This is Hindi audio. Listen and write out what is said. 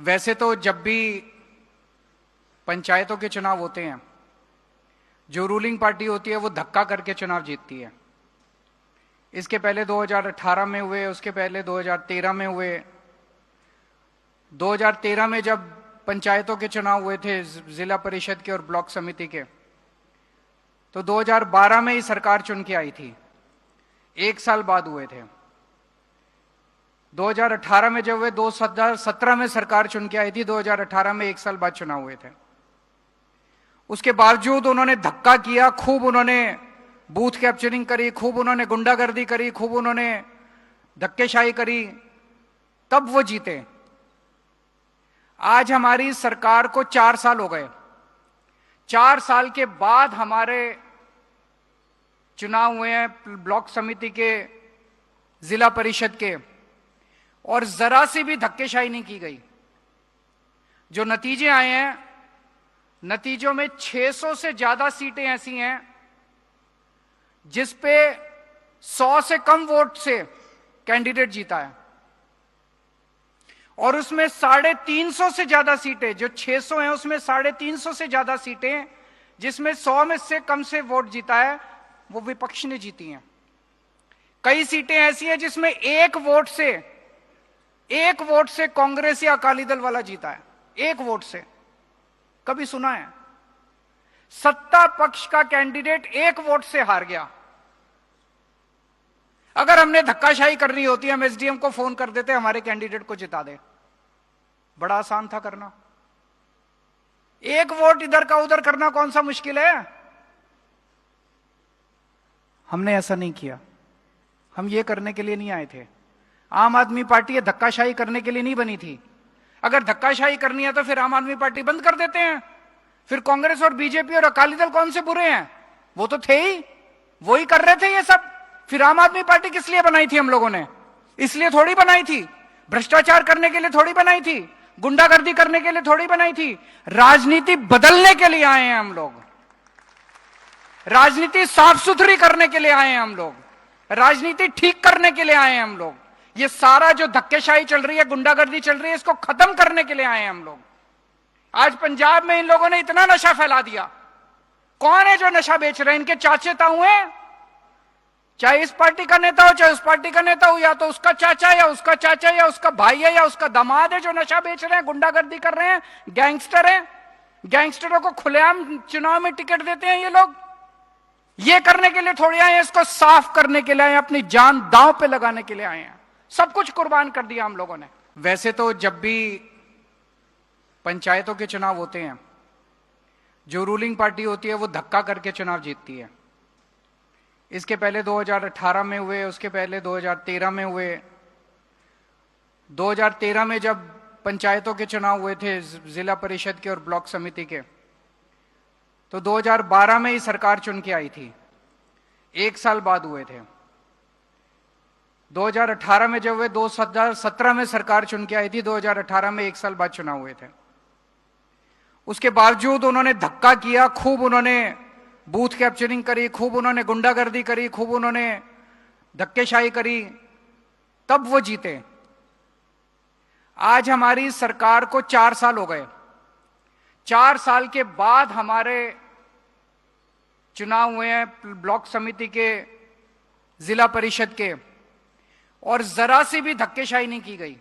वैसे तो जब भी पंचायतों के चुनाव होते हैं, जो रूलिंग पार्टी होती है वो धक्का करके चुनाव जीतती है। इसके पहले 2018 में हुए, उसके पहले 2013 में हुए। 2013 में जब पंचायतों के चुनाव हुए थे, जिला परिषद के और ब्लॉक समिति के, तो 2012 में ही सरकार चुन के आई थी, 1 साल बाद हुए थे। 2018 में जब हुए, 2017 में सरकार चुन के आई थी, 2018 में 1 साल बाद चुनाव हुए थे। उसके बावजूद उन्होंने धक्का किया, खूब उन्होंने बूथ कैप्चरिंग करी, खूब उन्होंने गुंडागर्दी करी, खूब उन्होंने धक्केशाही करी, तब वो जीते। आज हमारी सरकार को 4 साल हो गए। 4 साल के बाद हमारे चुनाव हुए हैं ब्लॉक समिति के, जिला परिषद के, और जरा सी भी धक्केशाही नहीं की गई। जो नतीजे आए हैं, नतीजों में 600 से ज्यादा सीटें ऐसी हैं जिस पे 100 से कम वोट से कैंडिडेट जीता है, और उसमें 350 से ज्यादा सीटें, जो 600 हैं उसमें 350 से ज्यादा सीटें जिसमें 100 में से कम से वोट जीता है, वो विपक्ष ने जीती हैं। कई सीटें ऐसी हैं जिसमें एक वोट से कांग्रेस या अकाली दल वाला जीता है, 1 वोट से। कभी सुना है? सत्ता पक्ष का कैंडिडेट 1 वोट से हार गया। अगर हमने धक्काशाही करनी होती, हम एसडीएम को फोन कर देते, हमारे कैंडिडेट को जिता दे। बड़ा आसान था करना। 1 वोट इधर का उधर करना कौन सा मुश्किल है? हमने ऐसा नहीं किया। हम ये करने के लिए नहीं आए थे। आम आदमी पार्टी ये धक्काशाही करने के लिए नहीं बनी थी। अगर धक्काशाही करनी है तो फिर आम आदमी पार्टी बंद कर देते हैं। फिर कांग्रेस और बीजेपी और अकाली दल कौन से बुरे हैं? वो तो थे ही, वो ही कर रहे थे ये सब। फिर आम आदमी पार्टी किस लिए बनाई थी हम लोगों ने? इसलिए थोड़ी बनाई थी। भ्रष्टाचार करने के लिए थोड़ी बनाई थी, गुंडागर्दी करने के लिए थोड़ी बनाई थी। राजनीति बदलने के लिए आए हैं हम लोग। राजनीति साफ सुथरी करने के लिए आए हैं हम लोग। राजनीति ठीक करने के लिए आए हैं हम लोग। ये सारा जो धक्केशाही चल रही है, गुंडागर्दी चल रही है, इसको खत्म करने के लिए आए हैं हम लोग। आज पंजाब में इन लोगों ने इतना नशा फैला दिया। कौन है जो नशा बेच रहे हैं? इनके चाचे ताऊ हैं। चाहे इस पार्टी का नेता हो, चाहे उस पार्टी का नेता हो, या तो उसका चाचा या उसका चाचा या उसका भाई है या उसका दामाद है जो नशा बेच रहे हैं, गुंडागर्दी कर रहे हैं, गैंगस्टर हैं। गैंगस्टरों को खुलेआम चुनाव में टिकट देते हैं ये लोग। ये करने के लिए थोड़ी आए हैं, इसको साफ करने के लिए आए हैं, अपनी जान दांव पे लगाने के लिए आए हैं। सब कुछ कुर्बान कर दिया हम लोगों ने। वैसे तो जब भी पंचायतों के चुनाव होते हैं, जो रूलिंग पार्टी होती है वो धक्का करके चुनाव जीतती है। इसके पहले 2018 में हुए, उसके पहले 2013 में हुए। 2013 में जब पंचायतों के चुनाव हुए थे, जिला परिषद के और ब्लॉक समिति के, तो 2012 में ही सरकार चुन के आई थी, 1 साल बाद हुए थे। 2018 में जब हुए, 2017 में सरकार चुन के आई थी, 2018 में 1 साल बाद चुनाव हुए थे। उसके बावजूद उन्होंने धक्का किया, खूब उन्होंने बूथ कैप्चरिंग करी, खूब उन्होंने गुंडागर्दी करी, खूब उन्होंने धक्केशाही करी, तब वो जीते। आज हमारी सरकार को 4 साल हो गए। 4 साल के बाद हमारे चुनाव हुए हैं ब्लॉक समिति के, जिला परिषद के, और जरा सी भी धक्केशाही नहीं की गई।